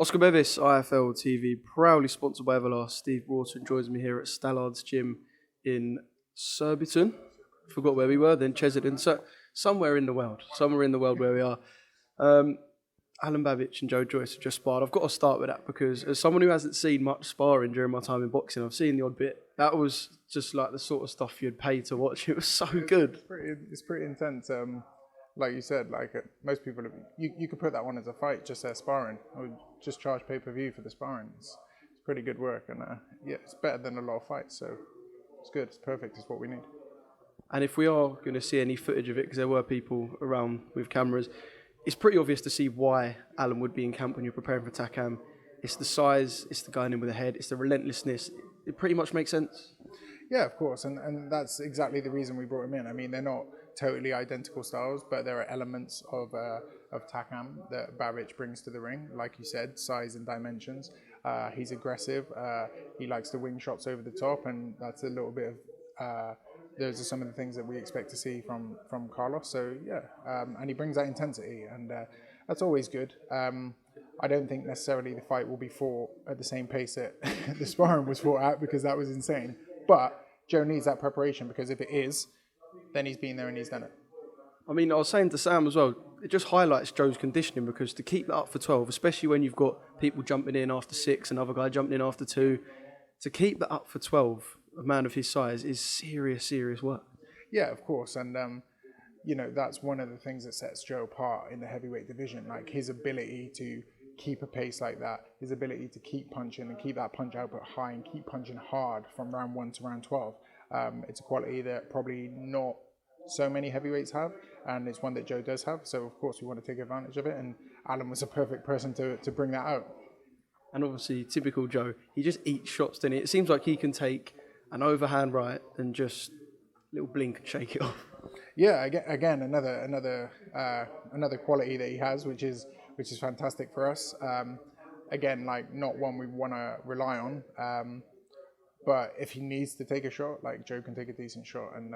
Oscar Bevis, IFL TV, proudly sponsored by Everlast. Steve Broughton joins me here at Stallard's Gym in Surbiton. Forgot where we were, then Chesterton. So somewhere in the world where we are. Alan Babbage and Joe Joyce have just sparred. I've got to start with that because as someone who hasn't seen much sparring during my time in boxing, I've seen the odd bit. That was just like the sort of stuff you'd pay to watch. It was so good. It's pretty intense. Like you said, most people, you could put that one as a fight, just their sparring, or just charge pay-per-view for the sparring. It's pretty good work, and it's better than a lot of fights, so it's good, it's perfect, it's what we need. And if we are going to see any footage of it, because there were people around with cameras, it's pretty obvious to see why Alan would be in camp when you're preparing for Takam. It's the size, it's the going in with the head, it's the relentlessness. It pretty much makes sense. Yeah, of course, and that's exactly the reason we brought him in. I mean, they're not totally identical styles, but there are elements of Takam that Babbage brings to the ring. Like you said, size and dimensions. He's aggressive. He likes to wing shots over the top, and that's a little bit of. Those are some of the things that we expect to see from Carlos. So yeah, and he brings that intensity, and that's always good. I don't think necessarily the fight will be fought at the same pace that the sparring was fought at, because that was insane. But Joe needs that preparation, because if it is, then he's been there and he's done it. I mean, I was saying to Sam as well, it just highlights Joe's conditioning, because to keep that up for 12, especially when you've got people jumping in after 6, another guy jumping in after 2, to keep that up for 12, a man of his size, is serious work. Yeah, of course. And, that's one of the things that sets Joe apart in the heavyweight division, like his ability to keep a pace like that, his ability to keep punching and keep that punch output high and keep punching hard from round 1 to round 12. It's a quality that probably not so many heavyweights have, and it's one that Joe does have. So of course we want to take advantage of it, and Alan was a perfect person to bring that out. And obviously, typical Joe, he just eats shots, doesn't he? It seems like he can take an overhand right and just little blink and shake it off. Yeah, again, another quality that he has, which is fantastic for us. Again, like not one we want to rely on, but if he needs to take a shot, like Joe can take a decent shot, and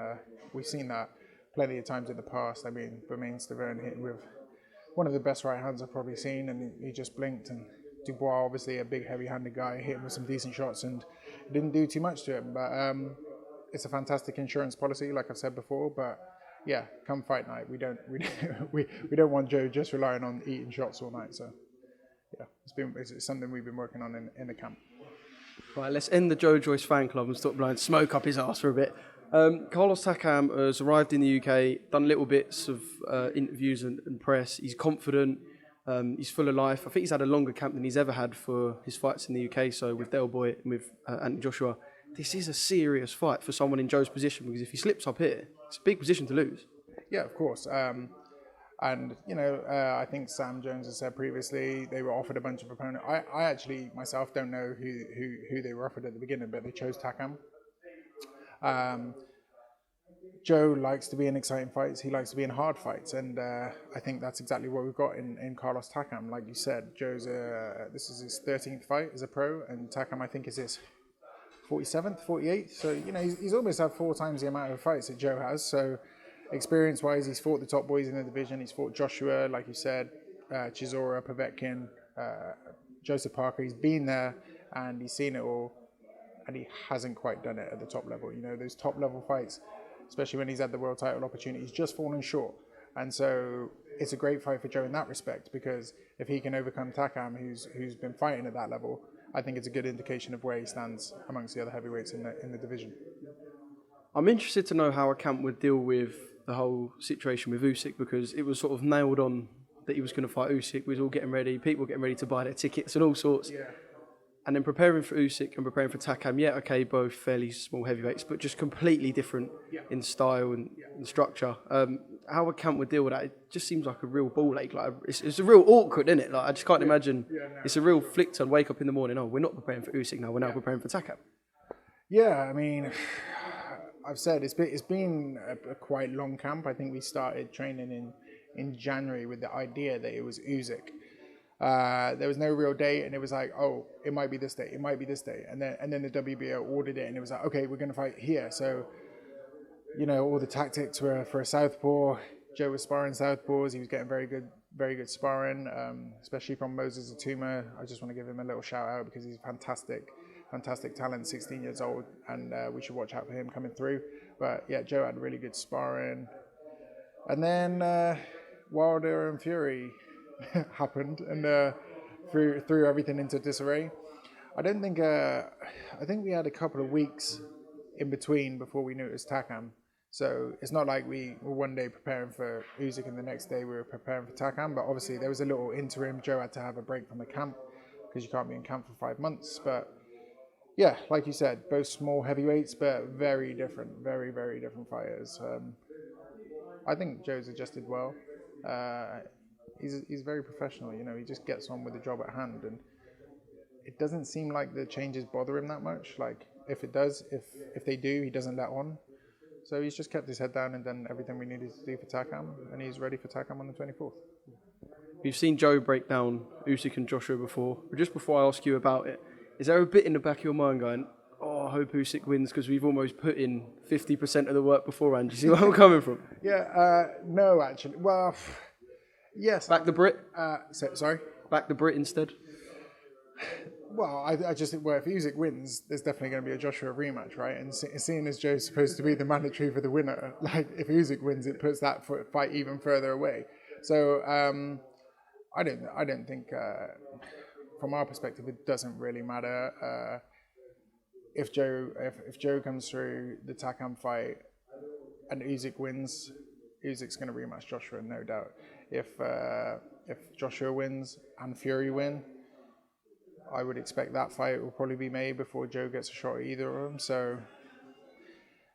we've seen that plenty of times in the past. I mean, Bermain Stavern hit with one of the best right hands I've probably seen, and he just blinked. And Dubois, obviously a big, heavy-handed guy, hit him with some decent shots and didn't do too much to him. But it's a fantastic insurance policy, like I've said before. But yeah, come fight night, we don't want Joe just relying on eating shots all night. So yeah, it's something we've been working on in the camp. Right, let's end the Joe Joyce fan club and stop blowing smoke up his arse for a bit. Carlos Takam has arrived in the UK, done little bits of interviews and press. He's confident, he's full of life. I think he's had a longer camp than he's ever had for his fights in the UK. So with Del Boy and with Anthony Joshua, this is a serious fight for someone in Joe's position, because if he slips up here, it's a big position to lose. Yeah, of course. And, I think Sam Jones has said previously they were offered a bunch of opponents. I actually, myself, don't know who they were offered at the beginning, but they chose Takam. Joe likes to be in exciting fights. He likes to be in hard fights. And I think that's exactly what we've got in Carlos Takam. Like you said, Joe's, this is his 13th fight as a pro, and Takam, I think, is his 47th, 48th. So, he's almost had 4 times the amount of fights that Joe has. So, experience-wise, he's fought the top boys in the division. He's fought Joshua, like you said, Chisora, Povetkin, Joseph Parker. He's been there and he's seen it all, and he hasn't quite done it at the top level. Those top-level fights, especially when he's had the world title opportunity, he's just fallen short. And so it's a great fight for Joe in that respect, because if he can overcome Takam, who's been fighting at that level, I think it's a good indication of where he stands amongst the other heavyweights in the division. I'm interested to know how a camp would deal with the whole situation with Usyk, because it was sort of nailed on that he was going to fight Usyk. We was all getting ready, people were getting ready to buy their tickets and all sorts. Yeah. And then preparing for Usyk and preparing for Takam, yeah, okay, both fairly small heavyweights, but just completely different in style and structure. How a camp would deal with that, it just seems like a real ball ache. Like it's a real awkward, isn't it? Like I just can't imagine. Yeah, no. It's a real flick to wake up in the morning. Oh, we're not preparing for Usyk now. We're now preparing for Takam. Yeah, I mean, I've said it's been a quite long camp. I think we started training in January with the idea that it was Usyk. There was no real date, and it was like, oh, it might be this day, it might be this day, and then the WBO ordered it, and it was like, okay, we're going to fight here. So, all the tactics were for a southpaw. Joe was sparring southpaws. He was getting very good very good sparring, especially from Moses Atuma. I just want to give him a little shout out because he's fantastic talent, 16 years old, and we should watch out for him coming through. But yeah, Joe had really good sparring. And then Wilder and Fury happened and threw everything into disarray. I think we had a couple of weeks in between before we knew it was Takam. So it's not like we were one day preparing for Usyk and the next day we were preparing for Takam. But obviously there was a little interim. Joe had to have a break from the camp because you can't be in camp for 5 months. But yeah, like you said, both small heavyweights, but very different, very, very different fighters. I think Joe's adjusted well. He's very professional. You know, he just gets on with the job at hand, and it doesn't seem like the changes bother him that much. Like if it does, if they do, he doesn't let on. So he's just kept his head down and done everything we needed to do for Takam, and he's ready for Takam on the 24th. We've seen Joe break down Usyk and Joshua before, but just before I ask you about it, is there a bit in the back of your mind going, oh, I hope Usyk wins because we've almost put in 50% of the work beforehand? Do you see where I'm coming from? Yeah, no, actually. Well, yes. Back the Brit? Sorry? Back the Brit instead? Well, I just think, well, if Usyk wins, there's definitely going to be a Joshua rematch, right? And seeing as Joe's supposed to be the mandatory for the winner, like if Usyk wins, it puts that fight even further away. So I don't think, from our perspective, it doesn't really matter if Joe comes through the Takam fight and Usyk wins. Usyk's going to rematch Joshua, no doubt. If Joshua wins and Fury win, I would expect that fight will probably be made before Joe gets a shot at either of them. So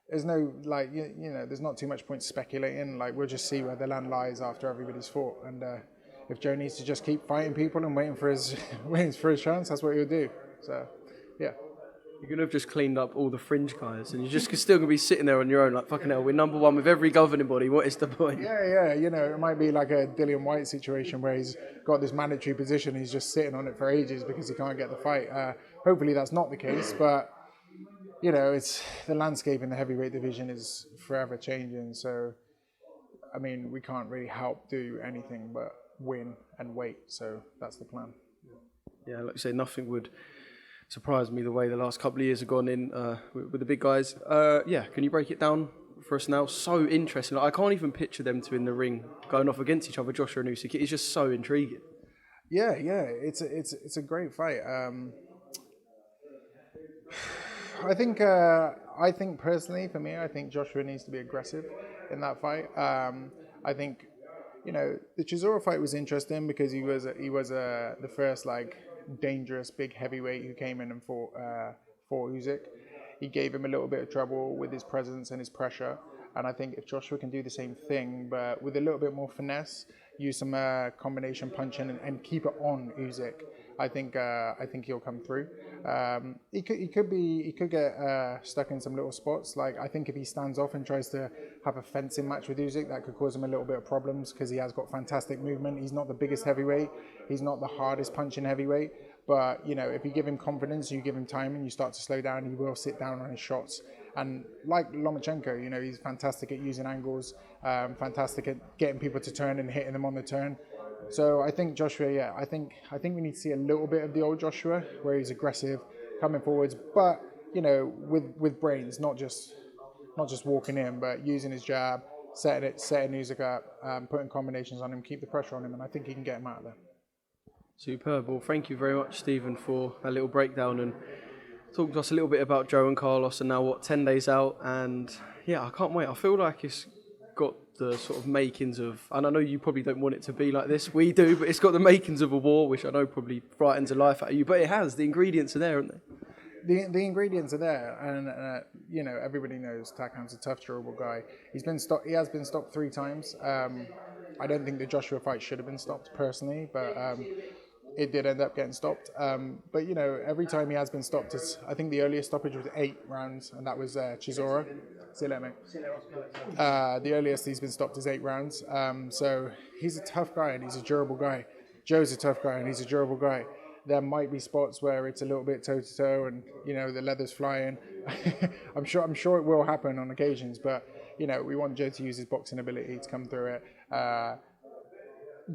there's no, like, you know, there's not too much point speculating. Like, we'll just see where the land lies after everybody's fought. And if Joe needs to just keep fighting people and waiting for his chance, that's what he'll do. So, yeah. You're going to have just cleaned up all the fringe guys and you're just still going to be sitting there on your own like, fucking hell, we're number one with every governing body. What is the point? Yeah. You know, it might be like a Dillian White situation where he's got this mandatory position. He's just sitting on it for ages because he can't get the fight. Hopefully that's not the case. But, you know, it's the landscape in the heavyweight division is forever changing. So, I mean, we can't really help do anything but win and wait. So that's the plan. Yeah, like you say, nothing would surprised me the way the last couple of years have gone in with the big guys. Yeah, can you break it down for us now? So interesting. Like, I can't even picture them two in the ring going off against each other, Joshua and Usyk. It is just so intriguing. Yeah, it's a great fight. I think personally, for me, I think Joshua needs to be aggressive in that fight. I think, you know, the Chisora fight was interesting because he was the first like dangerous big heavyweight who came in and fought Usyk. He gave him a little bit of trouble with his presence and his pressure, and I think if Joshua can do the same thing but with a little bit more finesse, use some combination punching and keep it on Usyk, I think he'll come through. He could get stuck in some little spots. Like, I think if he stands off and tries to have a fencing match with Usyk, that could cause him a little bit of problems because he has got fantastic movement. He's not the biggest heavyweight. He's not the hardest punching heavyweight. But, you know, if you give him confidence, you give him time and you start to slow down, he will sit down on his shots. And like Lomachenko, you know, he's fantastic at using angles, fantastic at getting people to turn and hitting them on the turn. So I think Joshua, yeah, I think we need to see a little bit of the old Joshua where he's aggressive, coming forwards, but, you know, with brains, not just walking in, but using his jab, setting Usyk up, putting combinations on him, keep the pressure on him, and I think he can get him out of there. Superb. Well, thank you very much, Stephen, for a little breakdown and talk to us a little bit about Joe and Carlos. And now, 10 days out? And yeah, I can't wait. I feel like it's got the sort of makings of, and I know you probably don't want it to be like this, we do, but it's got the makings of a war, which I know probably frightens the life out of you, but it has. The ingredients are there, aren't they? The ingredients are there, and you know, everybody knows Takam's a tough, durable guy. He has been stopped 3 times. I don't think the Joshua fight should have been stopped personally, but it did end up getting stopped. But you know, every time he has been stopped, I think the earliest stoppage was 8 rounds, and that was Chisora. See you later, mate. The earliest he's been stopped is 8 rounds. So he's a tough guy and he's a durable guy. Joe's a tough guy and he's a durable guy. There might be spots where it's a little bit toe-to-toe and, you know, the leather's flying. I'm sure it will happen on occasions, but, you know, we want Joe to use his boxing ability to come through it.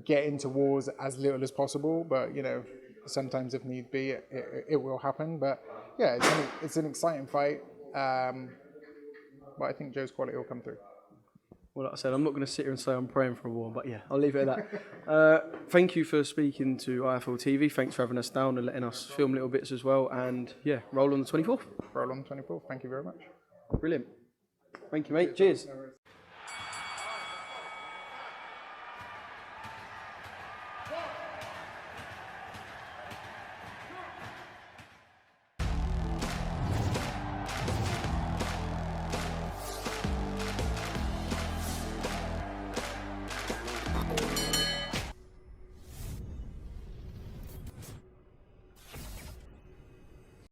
get into wars as little as possible, but, you know, sometimes if need be, it will happen. But yeah, it's an exciting fight. But I think Joe's quality will come through. Well, like I said, I'm not going to sit here and say I'm praying for a war, but yeah, I'll leave it at that. Thank you for speaking to IFL TV. Thanks for having us down and letting us film little bits as well. And yeah, roll on the 24th. Roll on the 24th. Thank you very much. Brilliant. Thank you, mate. Cheers.